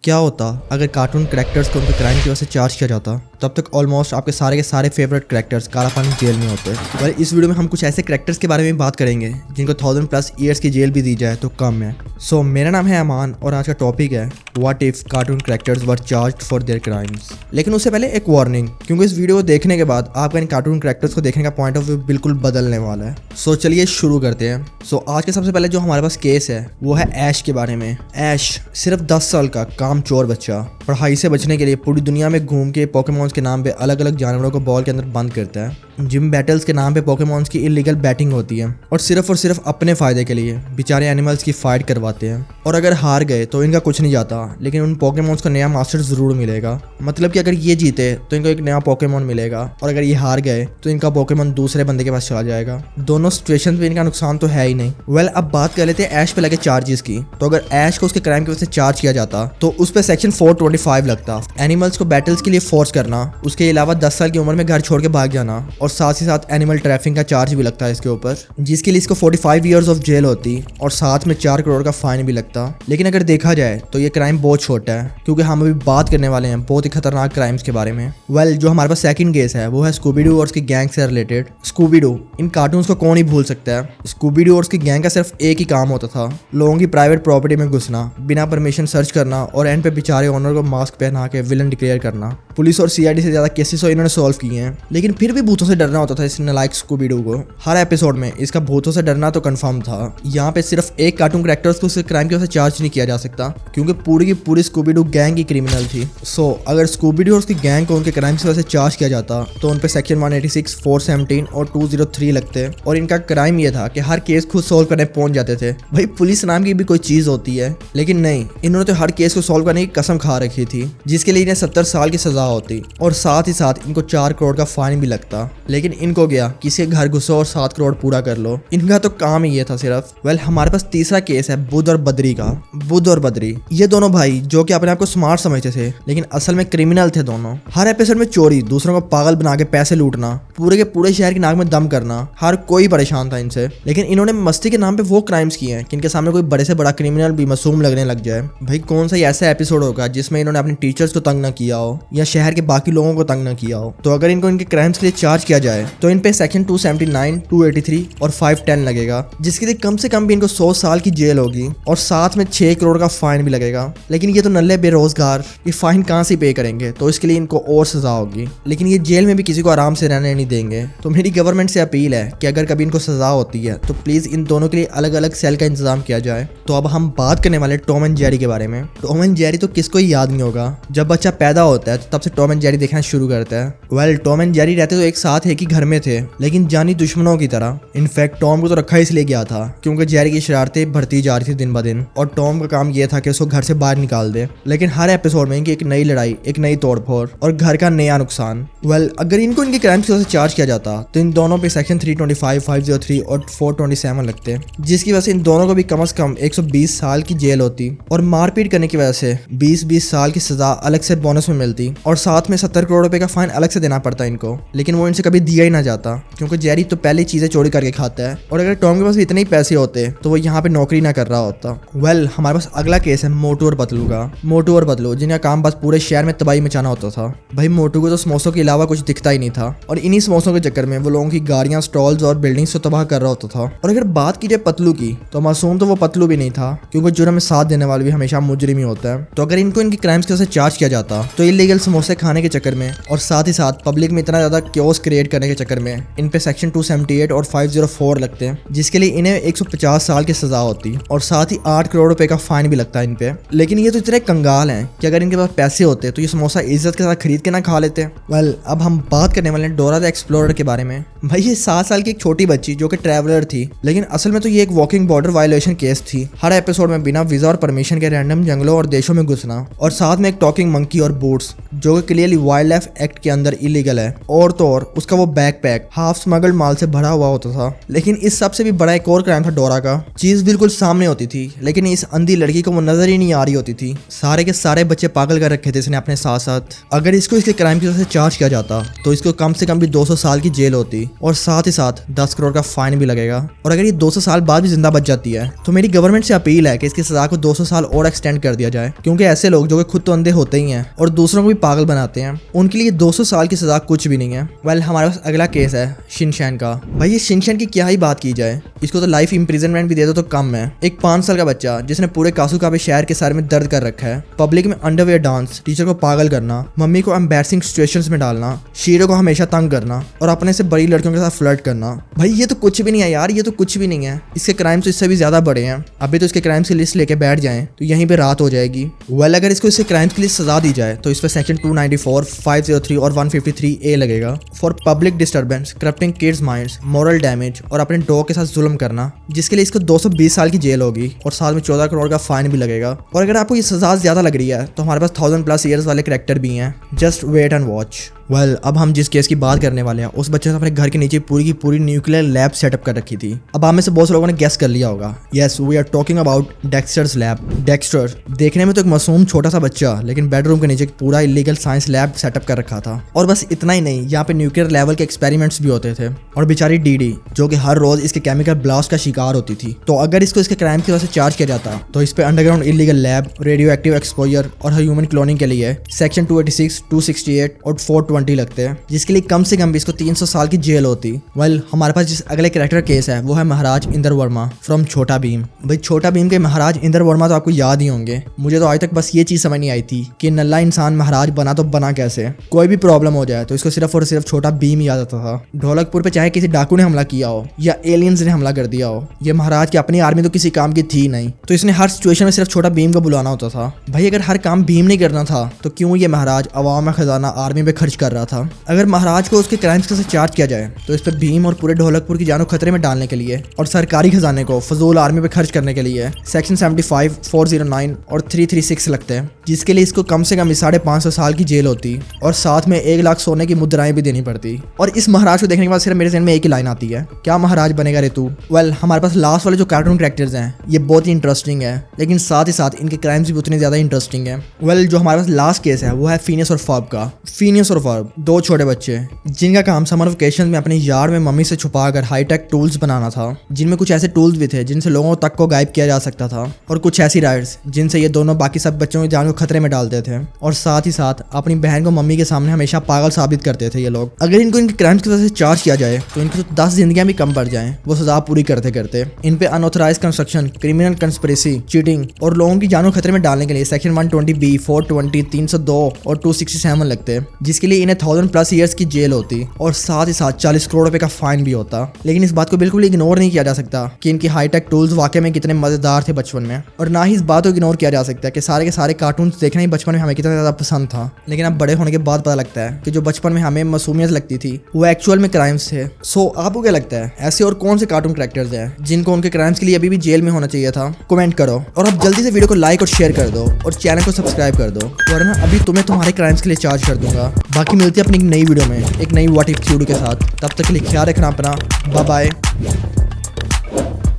क्या होता अगर कार्टून कैरेक्टर्स को उनके क्राइम की वजह से चार्ज किया जाता? तब तक ऑलमोस्ट आपके सारे के सारे फेवरेट कैरेक्टर्स काला पानी जेल में होते हैं। और इस वीडियो में हम कुछ ऐसे कैरेक्टर्स के बारे में बात करेंगे जिनको 1000+ ईयर्स की जेल भी दी जाए तो कम है। सो मेरा नाम है अमान और आज का टॉपिक है what if cartoon characters were charged for their crimes. लेकिन उससे पहले एक वार्निंग, क्योंकि इस वीडियो को देखने के बाद आपका इन कार्टून कैरेक्टर्स को देखने का पॉइंट ऑफ व्यू बिल्कुल बदलने वाला है। सो चलिए शुरू करते हैं। सो आज के सबसे पहले जो हमारे पास केस है वो है ऐश के बारे में। ऐश सिर्फ 10 साल का कामचोर बच्चा पढ़ाई से बचने के लिए पूरी दुनिया में घूम के पोकेमॉन्स के नाम पे अलग अलग जानवरों को बॉल के अंदर बंद करता है। जिम बैटल्स के नाम पे पोकेमॉन्स की इलीगल बैटिंग होती है और सिर्फ अपने फायदे के लिए बेचारे एनिमल्स की फाइट करवाते हैं। और अगर हार गए तो इनका कुछ नहीं जाता, लेकिन उन पोकेमॉन्स को नया मास्टर जरूर मिलेगा। मतलब कि अगर ये जीते तो इनको एक नया पोकेमॉन मिलेगा और अगर ये हार गए तो इनका पोकेमॉन दूसरे बंदे के पास चला जाएगा। दोनों सिचुएशन पे इनका नुकसान तो है ही नहीं। वेल अब बात कर लेते हैं ऐश पे लगे चार्जेस की। तो अगर ऐश को उसके क्राइम की वजह से चार्ज किया जाता तो उस पर सेक्शन 425 लगता। एनिमल्स को बैटल्स के लिए फोर्स करना, उसके अलावा 10 साल की उम्र में घर छोड़ के भाग जाना और साथ ही साथ एनिमल ट्रैफिकिंग का चार्ज भी लगता है इसके ऊपर, जिसके लिए इसको 45 ईयर्स ऑफ जेल होती और साथ में 4 करोड़ का फाइन भी लगता। लेकिन अगर देखा जाए तो ये क्राइम बहुत छोटा है, क्योंकि हम अभी बात करने वाले हैं बहुत ही खतरनाक क्राइम्स के बारे में। वेल जो हमारे पास सेकंड केस है वो है स्कूबी डू और उसकी गैंग से रिलेटेड। स्कूबी डू, इन कार्टून्स को कौन ही भूल सकता है। स्कूबी डू और उसकी गैंग का सिर्फ एक ही काम होता था, लोगों की प्राइवेट प्रॉपर्टी में घुसना, बिना परमिशन सर्च करना और एंड पे बेचारे ओनर को मास्क पहना के विलन डिक्लेयर करना। पुलिस और सीआईडी से ज्यादा केसेस तो इन्होंने सॉल्व किए हैं, लेकिन फिर भी भूतों से डरना होता था इस नालायक स्कूबी डू को। हर एपिसोड में इसका भूतों से डरना तो कंफर्म था। यहाँ पे सिर्फ एक कार्टून कैरेक्टर्स को क्राइम की वजह से चार्ज नहीं किया जा सकता, क्योंकि पूरी की पूरी स्कूबी डू गैंग ही क्रिमिनल थी। सो अगर स्कूबी डू और उसकी गैंग को उनके क्राइम की वजह से चार्ज किया जाता तो उन पे सेक्शन 186, 417 और 203 लगते। और इनका क्राइम ये था कि हर केस खुद सोल्व करने पहुंच जाते थे। भाई पुलिस नाम की भी कोई चीज होती है, लेकिन नहीं, इन्होंने तो हर केस को सोल्व करने की कसम खा रखी थी, जिसके लिए इन्हें 70 साल की सजा होती और साथ ही साथ इनको 4 करोड़ का फाइन भी लगता। लेकिन इनको गया किसी के घर घुसो और 7 करोड़ पूरा कर लो, इनका तो काम ही ये था सिर्फ। वेल हमारे पास तीसरा केस है बुध और बद्री का। बुध और बद्री ये दोनों भाई जो कि अपने आप को स्मार्ट समझते थे, लेकिन असल में क्रिमिनल थे दोनों। हर एपिसोड में चोरी, दूसरों को पागल बना के पैसे लूटना, पूरे के पूरे शहर की नाक में दम करना, हर कोई परेशान था इनसे। लेकिन इन्होंने मस्ती के नाम पे वो क्राइम्स किए हैं कि इनके सामने कोई बड़े से बड़ा क्रिमिनल भी मासूम लगने लग जाए। भाई कौन सा ऐसा एपिसोड होगा जिसमें इन्होंने अपने टीचर्स को तंग ना किया हो या शहर के बाकी लोगों को तंग ना किया हो। तो अगर इनको इनके क्राइम्स के लिए चार्ज किया जाए तो इन पे सेक्शन 279, 283 और 510 लगेगा, जिसके लिए कम से कम भी इनको 100 साल की जेल होगी और साथ में 6 करोड़ का फाइन भी लगेगा। लेकिन ये तो नल्ले बेरोजगार, ये फाइन कहाँ से पे करेंगे, तो इसके लिए इनको और सजा होगी। लेकिन ये जेल में भी किसी को आराम से रहने नहीं देंगे। तो मेरी गवर्नमेंट से अपील है कि अगर कभी इनको सजा होती है तो प्लीज इन दोनों के लिए अलग अलग सेल का इंतजाम किया जाए। तो अब हम बात करने वाले टॉम एंड जेरी के बारे में। टॉम एंड जेरी तो किसको ही याद नहीं होगा। जब बच्चा पैदा होता है तो तब से टॉम एंड जेरी देखना शुरू करता है। वेल टॉम एंड जेरी रहते तो एक साथ एक ही घर में थे, लेकिन जानी दुश्मनों की तरह। इनफैक्ट टॉम को तो रखा इसलिए गया था क्योंकि जेरी की शरारतें बढ़ती जा रही थी दिन ब दिन, और टॉम का काम यह था कि उसको घर से बाहर निकाल दे। लेकिन हर एपिसोड में इनकी एक नई लड़ाई, एक नई तोड़फोड़ और घर का नया नुकसान। वेल अगर इनको इनके क्राइम्स की वजह से चार्ज किया जाता तो इन दोनों पे सेक्शन 325, 503 और 427 लगते, जिसकी वजह से इन दोनों को भी कम से कम 120 साल की जेल होती और मारपीट करने की वजह से 20 साल की सजा अलग से बोनस में मिलती और साथ में 70 करोड़ रुपए का फाइन अलग से देना पड़ता इनको। लेकिन वो इनसे कभी दिया ही ना जाता, क्योंकि जेरी तो पहले चीजें चोरी करके खाता है और अगर टॉम के पास भी इतने ही पैसे होते तो वो यहाँ पे नौकरी ना कर रहा होता। वेल हमारे पास अगला केस है मोटू और पतलू का। मोटू और पतलू जिनका काम बस पूरे शहर में तबाही मचाना होता था। भाई मोटू को तो समोसों के अलावा कुछ दिखता ही नहीं था और इन्हीं समोसों के चक्कर में वो लोगों की गाड़ियां, स्टॉल्स और बिल्डिंग्स को तबाह कर रहा होता था। और अगर बात की जाए पतलू की तो मासूम तो वो पतलू भी नहीं था, क्योंकि जुर्म में साथ देने वाला भी हमेशा मुजरिम ही होता है। तो अगर इनको इनकी क्राइम्स की वजह से चार्ज किया जाता तो इलीगल समोसे खाने के चक्कर में और साथ ही साथ पब्लिक में इतना ज्यादा क्योस क्रिएट करने के चक्कर में इन पे सेक्शन 278 और 504 लगते हैं, जिसके लिए इन्हें 150 साल की सजा होती और साथ ही 8 करोड़ रुपए का फाइन भी लगता है इन पे। लेकिन ये तो इतने कंगाल हैं कि अगर इनके पास पैसे होते तो ये समोसा इज्जत के साथ खरीद के ना खा लेते। वेल अब हम बात करने वाले हैं डोरा द एक्सप्लोरर के बारे में। भाई ये 7 साल की एक छोटी बच्ची जो कि ट्रैवलर थी, लेकिन असल में तो ये एक वॉकिंग बॉर्डर वायलेशन केस थी। हर एपिसोड में बिना वीजा और परमिशन के रैंडम जंगलों और देशों में घुसना और साथ में एक टॉकिंग मंकी और बूट्स जो कि क्लियरली वाइल्ड लाइफ एक्ट के अंदर इलीगल है। और तो और उसका वो बैकपैक हाफ स्मगल्ड माल से भरा हुआ होता था। लेकिन इस सबसे भी बड़ा एक और क्राइम था डोरा का। चीज बिल्कुल सामने होती थी, लेकिन इस अंधी लड़की को वो नजर ही नहीं आ रही होती थी। सारे के सारे बच्चे पागल कर रखे थे इसने अपने साथ साथ। अगर इसको इसके क्राइम की वजह से चार्ज किया जाता तो इसको कम से कम भी 200 साल की जेल होती और साथ ही साथ 10 करोड़ का फाइन भी लगेगा। और अगर ये 200 साल बाद भी जिंदा बच जाती है तो मेरी गवर्नमेंट से अपील है कि इसकी सजा को 200 साल और एक्सटेंड कर दिया जाए, क्योंकि ऐसे लोग जो कि खुद तो अंधे होते ही हैं और दूसरों को भी पागल बनाते हैं, उनके लिए 200 साल की सजा कुछ भी नहीं है। वेल, हमारे पास अगला केस है शिनचैन का। भाई ये शिनचैन की क्या ही बात की जाए, इसको तो लाइफ इंप्रिजनमेंट भी दे दो तो कम है। एक 5 साल का बच्चा जिसने पूरे कासुकाबे शहर के सर में दर्द कर रखा है, पब्लिक में अंडरवेयर डांस, टीचर को पागल करना, मम्मी को एम्बैरसिंग सिचुएशंस में डालना, शीरो को हमेशा तंग करना और अपने से बड़ी लड़कियों के साथ फ्लर्ट करना। भाई ये तो कुछ भी नहीं है यार, ये तो कुछ भी नहीं है। इसके क्राइम्स तो इससे भी ज्यादा बड़े हैं। अभी तो इसके क्राइम्स की लिस्ट लेके बैठ जाएं तो यहीं पे रात हो जाएगी। वेल, अगर इसको इसके क्राइम्स के लिए सजा दी जाए तो इस पर सेक्शन 294, 503 और 153A लगेगा for public disturbance, corrupting kids minds, moral damage और अपने डॉग के साथ जुल्म करना, जिसके लिए इसको 220 साल की जेल होगी और साथ में 14 करोड़ का फाइन भी लगेगा। और अगर आपको ये सजा ज्यादा लग रही है तो हमारे पास 1000+ ईयर्स वाले कैरेक्टर भी हैं। Just wait and watch. Well, अब हम जिस केस की बात करने वाले हैं उस बच्चे ने अपने घर के नीचे पूरी की पूरी न्यूक्लियर लैब सेटअप कर रखी थी। अब आप में से बहुत से लोगों ने गेस कर लिया होगा। Yes, we are talking about Dexter's lab. Dexter देखने में तो एक मासूम छोटा सा बच्चा, लेकिन बेडरूम के नीचे पूरा इलीगल साइंस लैब सेटअप कर रखा था। और बस इतना ही नहीं, यहाँ पे न्यूक्लियर लेवल के एक्सपेरिमेंट्स भी होते थे। और बेचारी डीडी जो कि हर रोज इसके केमिकल ब्लास्ट का शिकार होती थी। तो अगर इसको इसके क्राइम की वजह से चार्ज किया जाता तो इस पे underground illegal lab, radio active exposure और ह्यूमन क्लोनिंग के लिए सेक्शन 286, 268 और 420 लगते हैं, जिसके लिए कम से कम भी इसको 300 साल की जेल होती। वेल, हमारे पास जिस अगले कैरेक्टर केस है वो है महाराज इंद्र वर्मा फ्रॉम छोटा भीम। भाई छोटा भीम के महाराज इंद्र वर्मा तो आपको याद ही होंगे। मुझे तो आज तक बस ये चीज समझ नहीं आई थी कि नल्ला इंसान महाराज बना तो बना कैसे। कोई भी प्रॉब्लम हो जाए तो इसको सिर्फ और सिर्फ छोटा भीम ही याद आता था। ढोलकपुर पे चाहे किसी डाकू ने हमला किया हो या एलियंस ने हमला कर दिया हो, ये महाराज की अपनी आर्मी तो किसी काम की थी नहीं, तो इसने हर सिचुएशन में सिर्फ छोटा भीम को बुलाना होता था। भाई अगर हर काम भीम नहीं करना था तो क्यों ये महाराज अवाम में खजाना आर्मी पे खर्च कर रहा था। अगर महाराज को उसके क्राइम्स से चार्ज किया जाए तो इस पर भीम और पूरे ढोलकपुर की जानो खतरे में डालने के लिए और सरकारी खजाने को फजूल आर्मी पे खर्च करने के लिए सेक्शन 75, 409 और 336 लगते हैं, जिसके लिए इसको कम से कम 550 साल की जेल होती और साथ में 1 लाख सोने की मुद्राएं भी देनी पड़ती। और इस महाराज को देखने के बाद सिर्फ मेरे ज़हन में एक ही लाइन आती है, क्या महाराज बनेगा रे तू। वेल, हमारे पास लास्ट वाले जो कार्टून कैरेक्टर्स हैं ये बहुत ही इंटरेस्टिंग है, लेकिन साथ ही साथ इनके क्राइम्स भी उतने ज्यादा इंटरेस्टिंग है। वेल, जो हमारे पास लास्ट केस है वो है फिनियस और फर्ब का। फिनियस और फर्ब 2 छोटे बच्चे जिनका काम समर वेकेशन में अपने यार्ड में मम्मी से छुपाकर हाईटेक टूल्स बनाना था, जिनमें कुछ ऐसे टूल्स भी थे जिनसे लोगों तक को गायब किया जा सकता था और कुछ ऐसी राइड्स जिनसे ये दोनों बाकी सब बच्चों की जान को खतरे में डालते थे और साथ ही साथ अपनी बहन को मम्मी के सामने हमेशा पागल साबित करते थे ये लोग। अगर इनको इनके क्राइम्स की वजह से चार्ज किया जाए तो इनकी तो 10 जिंदगियां भी कम पड़ जाएं वो सजा पूरी करते करते। इन पे unauthorised construction, criminal conspiracy, cheating और लोगों की जानों खतरे में डालने के लिए सेक्शन 120B, 420, 302 और 267 लगते, जिसके लिए इन्हें 1000+ ईयर्स की जेल होती और साथ ही साथ 40 करोड़ रुपए का फाइन भी होता। लेकिन इस बात को बिल्कुल इग्नोर नहीं किया जा सकता कि इनकी हाईटेक टूल्स वाकई में कितने मजेदार थे बचपन में, और ना ही इस बात को इग्नोर किया जा सकता है कि सारे के सारे कार्टून्स देखना ही बचपन में हमें कितना ज्यादा पसंद था। लेकिन अब बड़े होने के बाद पता लगता है कि जो बचपन में हमें मासूमियत लगती थी वो एक्चुअल में क्राइम्स थे। सो आपको क्या लगता है, ऐसे और कौन से कार्टून कैरेक्टर्स हैं जिनको उनके क्राइम्स के लिए अभी भी जेल में होना चाहिए था? कमेंट करो और अब जल्दी से वीडियो को लाइक और शेयर कर दो और चैनल को सब्सक्राइब कर दो, वरना अभी तुम्हें तुम्हारे क्राइम्स के लिए चार्ज कर दूंगा। बाकी मिलती है अपनी एक नई वीडियो में एक नई व्हाट इफ थ्योरी के साथ। तब तक के लिए ख्याल रखना अपना। Bye bye.